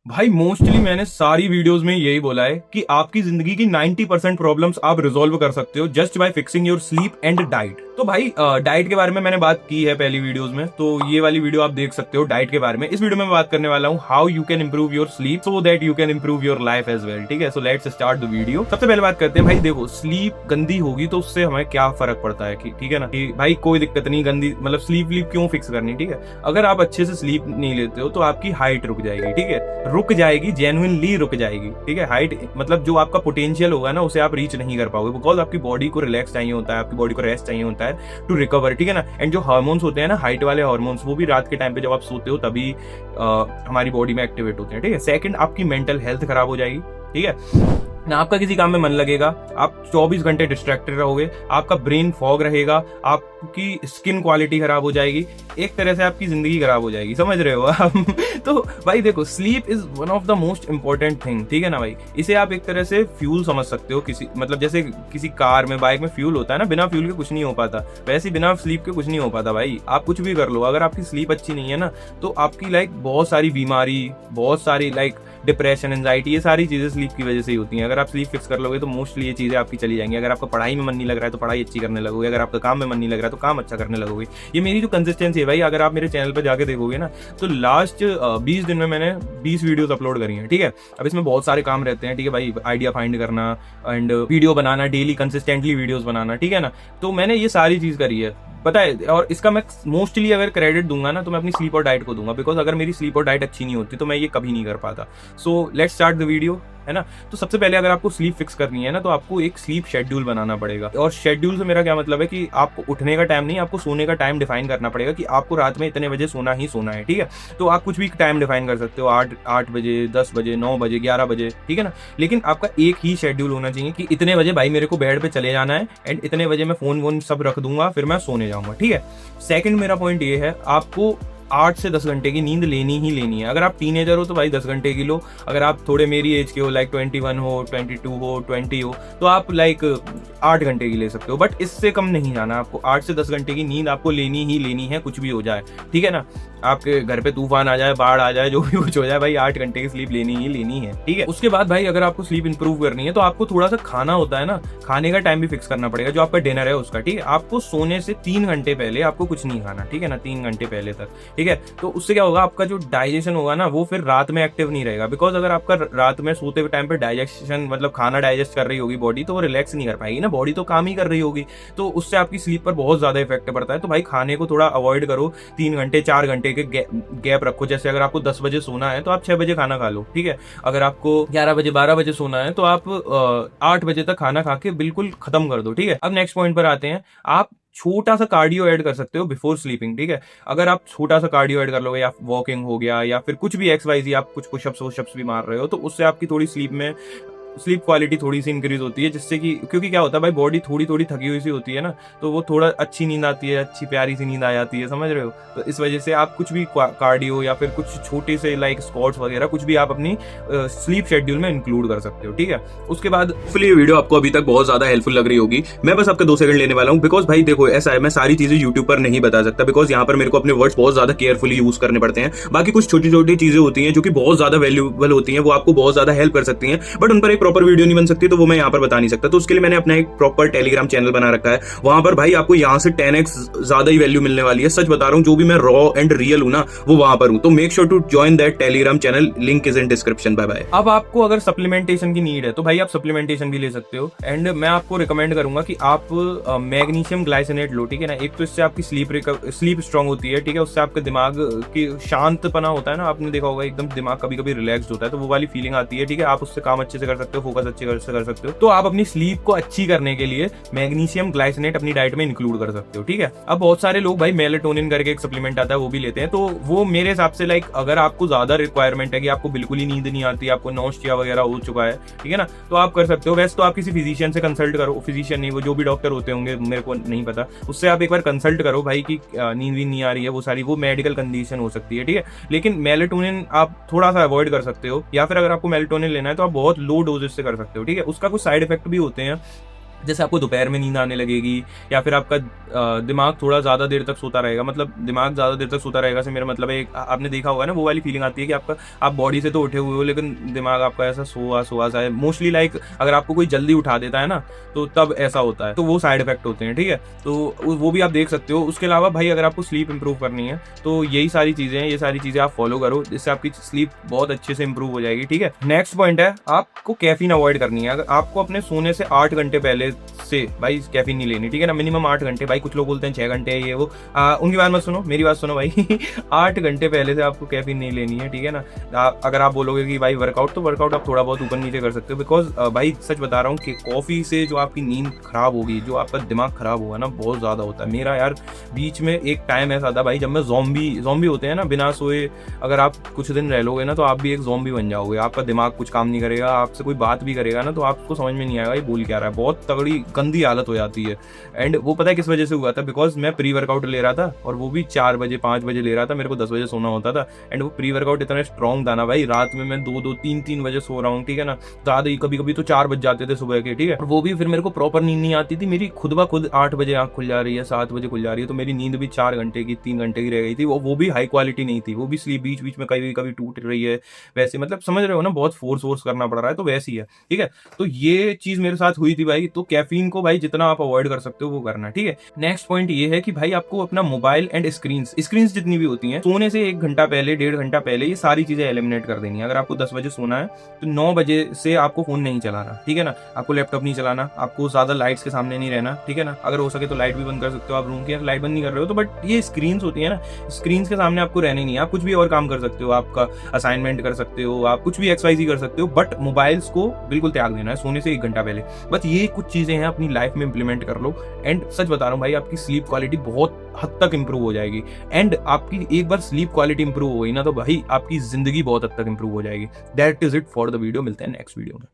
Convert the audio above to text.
भाई मोस्टली मैंने सारी वीडियोस में यही बोला है कि आपकी जिंदगी की 90% प्रॉब्लम्स आप रिजॉल्व कर सकते हो just by fixing your sleep and diet. तो भाई डाइट के बारे में मैंने बात की है पहली वीडियोस में, तो ये वाली वीडियो आप देख सकते हो डाइट के बारे में। इस वीडियो में मैं बात करने वाला हूँ how you can improve your sleep so that you can improve your life as well. ठीक है, so let's start the video. सबसे पहले बात करते हैं भाई, देखो स्लीप गंदी होगी तो उससे हमें क्या फर्क पड़ता है कि ठीक है ना कि भाई कोई दिक्कत नहीं, गंदी मतलब स्लीप व्लीप क्यों फिक्स करनी। ठीक है, अगर आप अच्छे से स्लीप नहीं लेते हो तो आपकी हाइट रुक जाएगी। ठीक है, रुक जाएगी, जेन्युइनली रुक जाएगी। ठीक है, हाइट मतलब जो आपका पोटेंशियल होगा ना उसे आप रीच नहीं कर पाओगे, बिकॉज आपकी बॉडी को रिलैक्स चाहिए होता है, आपकी बॉडी को रेस्ट चाहिए होता है टू रिकवर। ठीक है ना, एंड जो हार्मोन्स होते हैं ना, हाइट वाले हार्मोन्स, वो भी रात के टाइम पे जब आप सोते हो तभी हमारी बॉडी में एक्टिवेट होते हैं। ठीक है, सेकंड आपकी मेंटल हेल्थ खराब हो जाएगी। ठीक है ना, आपका किसी काम में मन लगेगा, आप 24 घंटे डिस्ट्रैक्टेड रहोगे, आपका ब्रेन फॉग रहेगा, आपकी स्किन क्वालिटी खराब हो जाएगी, एक तरह से आपकी जिंदगी खराब हो जाएगी, समझ रहे हो आप। तो भाई देखो, sleep is one of the most important thing. ठीक है ना भाई, इसे आप एक तरह से फ्यूल समझ सकते हो। किसी मतलब जैसे किसी कार में, बाइक में फ्यूल होता है ना, बिना फ्यूल के कुछ नहीं हो पाता, वैसे बिना स्लीप के कुछ नहीं हो पाता भाई। आप कुछ भी कर लो, अगर आपकी स्लीप अच्छी नहीं है ना तो आपकी बहुत सारी बीमारी, बहुत सारी डिप्रेशन, एंजाइटी, ये सारी चीजें स्लीप की वजह से ही होती हैं। अगर आप स्लीप फिक्स कर लोगे तो मोस्टली ये चीजें आपकी चली जाएंगी। अगर आपका पढ़ाई में मन नहीं लग रहा है तो पढ़ाई अच्छी करने लगोगे, अगर आपका काम में मन नहीं लग रहा है तो काम अच्छा करने लगोगे। ये मेरी जो कंसिस्टेंसी है भाई, अगर आप मेरे चैनल पर जाके देखोगे ना तो लास्ट 20 दिन में मैंने 20 वीडियोस अपलोड करी हैं। ठीक है, अब इसमें बहुत सारे काम रहते हैं। ठीक है भाई, आइडिया फाइंड करना एंड वीडियो बनाना, डेली कंसिस्टेंटली वीडियोस बनाना। ठीक है ना, तो मैंने ये सारी चीज करी है, पता है। और इसका मैं मोस्टली अगर क्रेडिट दूंगा ना तो मैं अपनी स्लीप और डाइट को दूंगा, बिकॉज अगर मेरी स्लीप और डाइट अच्छी नहीं होती तो मैं ये कभी नहीं कर पाता। सो लेट्स स्टार्ट द वीडियो, है ना। तो सबसे पहले अगर आपको स्लीप फिक्स करनी है ना तो आपको एक स्लीप शेड्यूल बनाना पड़ेगा। और शेड्यूल से मेरा क्या मतलब है कि आपको उठने का टाइम नहीं, आपको सोने का टाइम डिफाइन करना पड़ेगा कि आपको रात में इतने बजे सोना ही सोना है। ठीक है, तो आप कुछ भी टाइम डिफाइन कर सकते हो, 8 बजे, 10 बजे, 9 बजे, 11 बजे। ठीक है ना, लेकिन आपका एक ही शेड्यूल होना चाहिए कि इतने बजे भाई मेरे को बेड पे चले जाना है एंड इतने बजे मैं फोन वोन सब रख दूंगा, फिर मैं सोने जाऊंगा। ठीक है, सेकंड मेरा पॉइंट ये है, आपको 8 से 10 घंटे की नींद लेनी ही लेनी है। अगर आप टीनेजर हो तो भाई 10 घंटे की लो, अगर आप थोड़े मेरी एज के हो, 21 हो, 22 हो, 20 हो, तो आप 8 घंटे की ले सकते हो, बट इससे कम नहीं जाना। आपको 8 से 10 घंटे की नींद आपको लेनी ही लेनी है, कुछ भी हो जाए। ठीक है ना, आपके घर पे तूफान आ जाए, बाढ़ आ जाए, जो भी कुछ हो जाए भाई, 8 घंटे की स्लीप लेनी ही लेनी है। ठीक है, उसके बाद भाई अगर आपको स्लीप इंप्रूव करनी है तो आपको थोड़ा सा खाना होता है ना, खाने का टाइम भी फिक्स करना पड़ेगा, जो आपका डिनर है उसका। ठीक है, आपको सोने से 3 घंटे पहले आपको कुछ नहीं खाना। ठीक है ना, 3 घंटे पहले तक। ठीक है, तो उससे क्या होगा, आपका जो डाइजेशन होगा ना वो फिर रात में एक्टिव नहीं रहेगा, बिकॉज अगर आपका रात में सोते हुए टाइम पे डाइजेशन मतलब खाना डाइजेस्ट कर रही होगी बॉडी, तो वो रिलैक्स नहीं कर पाएगी ना, बॉडी तो काम ही कर रही होगी, तो उससे आपकी स्लीप पर बहुत ज्यादा इफेक्ट पड़ता है। तो भाई खाने को थोड़ा अवॉइड करो, 3 घंटे 4 घंटे के गैप रखो। जैसे अगर आपको 10 बजे सोना है तो आप 6 बजे खाना खा लो। ठीक है, अगर आपको 11 बजे 12 बजे सोना है तो आप 8 बजे तक खाना खा के बिल्कुल खत्म कर दो। ठीक है, अब नेक्स्ट पॉइंट पर आते हैं, आप छोटा सा कार्डियो ऐड कर सकते हो बिफोर स्लीपिंग। ठीक है, अगर आप छोटा सा कार्डियो ऐड कर लोगे, या वॉकिंग हो गया, या फिर कुछ भी एक्सरसाइज, आप कुछ पुशअप्स वुशअप्स भी मार रहे हो, तो उससे आपकी थोड़ी स्लीप क्वालिटी थोड़ी सी इंक्रीज होती है, जिससे कि क्योंकि क्या होता है भाई, बॉडी थोड़ी थोड़ी थकी हुई सी होती है ना, तो वो थोड़ा अच्छी नींद आती है, अच्छी प्यारी सी नींद आ जाती है, समझ रहे हो। तो इस वजह से आप कुछ भी कार्डियो या फिर कुछ छोटे से स्क्वाट्स वगैरह कुछ भी आप अपनी स्लीप शेड्यूल में इंक्लूड कर सकते हो। ठीक है, उसके बाद ये वीडियो आपको अभी तक बहुत ज्यादा हेल्पफुल लग रही होगी। मैं बस आपका 2 सेकंड लेने वाला हूँ, बिकॉज भाई देखो ऐसा है, मैं सारी चीजें यूट्यूब पर नहीं बता सकता, बिकॉज यहाँ पर मेरे को अपने वर्ड्स बहुत ज्यादा केयरफुली यूज करने पड़ते हैं। बाकी कुछ छोटी छोटी चीजें होती हैं जो कि बहुत ज्यादा वैल्यूएबल होती हैं, वो आपको बहुत ज्यादा हेल्प कर सकती हैं, बट उन पर एक प्रॉपर वीडियो नहीं बन सकती, तो वो मैं यहाँ पर बता नहीं सकता। तो उसके लिए मैंने अपना एक प्रॉपर टेलीग्राम चैनल बना रखा है, वहां पर भाई आपको यहाँ से 10x ज्यादा ही वैल्यू मिलने वाली है। सच बता रहा हूँ, जो भी मैं रॉ एंड रियल हूं ना वो वहां पर हूं। तो make sure to join that Telegram channel, link is in description. Bye bye. अब आपको अगर सप्लीमेंटेशन की नीड है तो भाई आप सप्लीमेंटेशन भी ले सकते हो, एंड मैं आपको रिकमेंड करूंगा कि आप मैग्नीशियम ग्लाइसिनेट लो। ठीक है ना, एक तो इससे आपकी स्लीप स्ट्रांग होती है। ठीक है, उससे आपका दिमाग की शांतपना होता है ना, आपने देखा होगा एकदम दिमाग कभी कभी रिलैक्स होता है, तो वो वाली फीलिंग आती है। ठीक है, आप उससे काम अच्छे से कर सकते हो, फोकस अच्छे से कर सकते हो। तो आप अपनी स्लीप को अच्छी करने के लिए मैग्नीशियम ग्लाइसिनेट अपनी डाइट में इंक्लूड कर सकते हो। ठीक है, अब बहुत सारे लोग भाई मेलेटोनिन करके एक सप्लीमेंट आता है वो भी लेते हैं, तो वो मेरे हिसाब से अगर आपको ज्यादा रिक्वायरमेंट है कि आपको बिल्कुल ही नींद नहीं आती, आपको नॉस्टिया वगैरह हो चुका है, ठीक है ना, तो आप कर सकते हो। वैसे तो आप किसी फिजिशियन से कंसल्ट करो, फिजिशियन नहीं, वो जो भी डॉक्टर होते होंगे मेरे को नहीं पता, उससे आप एक बार कंसल्ट करो भाई कि नींद भी नहीं आ रही है, वो सारी वो मेडिकल कंडीशन हो सकती है। ठीक है, लेकिन मेलेटोनिन आप थोड़ा सा अवॉइड कर सकते हो, या फिर अगर आपको मेलेटोनिन लेना है तो आप बहुत लो डोजेस से कर सकते हो। ठीक है, उसका कुछ साइड इफेक्ट भी होते हैं, जैसे आपको दोपहर में नींद आने लगेगी, या फिर आपका दिमाग थोड़ा ज़्यादा देर तक सोता रहेगा, मतलब दिमाग ज़्यादा देर तक सोता रहेगा से मेरा मतलब है आपने देखा होगा ना वो वाली फीलिंग आती है कि आप बॉडी से तो उठे हुए हो लेकिन दिमाग आपका ऐसा सोआ सा है, मोस्टली लाइक अगर आपको कोई जल्दी उठा देता है ना तो तब ऐसा होता है, तो वो साइड इफेक्ट होते हैं, ठीक है। तो वो भी आप देख सकते हो। उसके अलावा भाई अगर आपको स्लीप इंप्रूव करनी है तो यही सारी चीज़ें हैं, ये सारी चीज़ें आप फॉलो करो, जिससे आपकी स्लीप बहुत अच्छे से इंप्रूव हो जाएगी, ठीक है। नेक्स्ट पॉइंट है, आपको कैफीन अवॉइड करनी है। अगर आपको अपने सोने से 8 घंटे पहले से भाई कैफीन नहीं लेनी, ठीक है ना, मिनिमम 8 घंटे। भाई कुछ लोग बोलते हैं 6 घंटे है ये वो, उनकी बात मत सुनो, मेरी बात सुनो भाई 8 घंटे पहले से आपको कैफीन नहीं लेनी है, ठीक है ना। अगर आप बोलोगे कि भाई वर्कआउट, तो वर्कआउट आप थोड़ा बहुत ऊपर नीचे कर सकते हो, बिकॉज भाई सच बता रहा हूँ कि कॉफी से जो आपकी नींद खराब होगी, जो आपका दिमाग खराब होगा ना, बहुत ज्यादा होता है। मेरा यार बीच में एक टाइम ऐसा था भाई जब मैं ज़ॉम्बी होते हैं ना बिना सोए, अगर आप कुछ दिन रह लोगे ना तो आप भी एक ज़ॉम्बी बन जाओगे, आपका दिमाग कुछ काम नहीं करेगा, आपसे कोई बात भी करेगा ना तो आपको समझ में नहीं आएगा ये बोल क्या रहा है, बहुत तगड़ी गंदी हालत हो जाती है। एंड वो पता है किस वजह से हुआ था, बिकॉज मैं प्री वर्कआउट ले रहा था और वो भी 4 बजे 5 बजे ले रहा था, मेरे को 10 बजे सोना होता था। एंड वो प्री वर्कआउट इतना स्ट्रॉन्ग था ना भाई, रात में मैं 2-2 3-3 बजे सो रहा हूँ, ठीक है ना, ज़्यादा ही कभी कभी तो 4 बज जाते थे सुबह के, ठीक है। और वो भी फिर मेरे को प्रॉपर नींद नहीं आती थी, मेरी खुद ब खुद 8 बजे आँख खुल जा रही है, 7 बजे खुल जा रही है, तो मेरी नींद भी 4 घंटे की 3 घंटे की रह गई थी। वो भी हाई क्वालिटी नहीं थी, वो भी स्लीप बीच बीच में कभी कभी टूट रही है, वैसे मतलब समझ रहे हो ना, बहुत फोर्स करना पड़ रहा है, तो वैसी है, ठीक है। तो ये चीज मेरे साथ हुई थी भाई, तो कैफीन को भाई जितना आप अवॉइड कर सकते हो वो करना, ठीक है। नेक्स्ट पॉइंट ये है कि भाई आपको अपना मोबाइल एंड स्क्रीन जितनी भी होती हैं, सोने से 1 घंटा पहले 1.5 घंटा पहले ये सारी चीजें एलिमिनेट कर देनी है। अगर आपको 10 बजे सोना है तो 9 बजे से आपको फोन नहीं चलाना, ठीक है ना, आपको लैपटॉप नहीं चलाना, आपको ज्यादा लाइट्स के सामने नहीं रहना, ठीक है ना। अगर हो सके तो लाइट भी बंद कर सकते हो आप रूम की, अगर लाइट बंद नहीं कर रहे हो तो, बट ये स्क्रीन होती है ना, स्क्रीन के सामने आपको रहने नहीं है। आप कुछ भी और काम कर सकते हो, आपका असाइनमेंट कर सकते हो, आप कुछ भी XYZ कर सकते हो, बट मोबाइल्स को बिल्कुल त्याग देना है सोने से 1 घंटा पहले। बस ये कुछ चीजें हैं, अपनी लाइफ में इंप्लीमेंट कर लो, एंड सच बता रहा हूँ भाई आपकी स्लीप क्वालिटी बहुत हद तक इंप्रूव हो जाएगी। एंड आपकी एक बार स्लीप क्वालिटी इंप्रूव हो गई ना तो भाई आपकी जिंदगी बहुत हद तक इंप्रूव हो जाएगी। That is it for the video, मिलते हैं नेक्स्ट वीडियो में।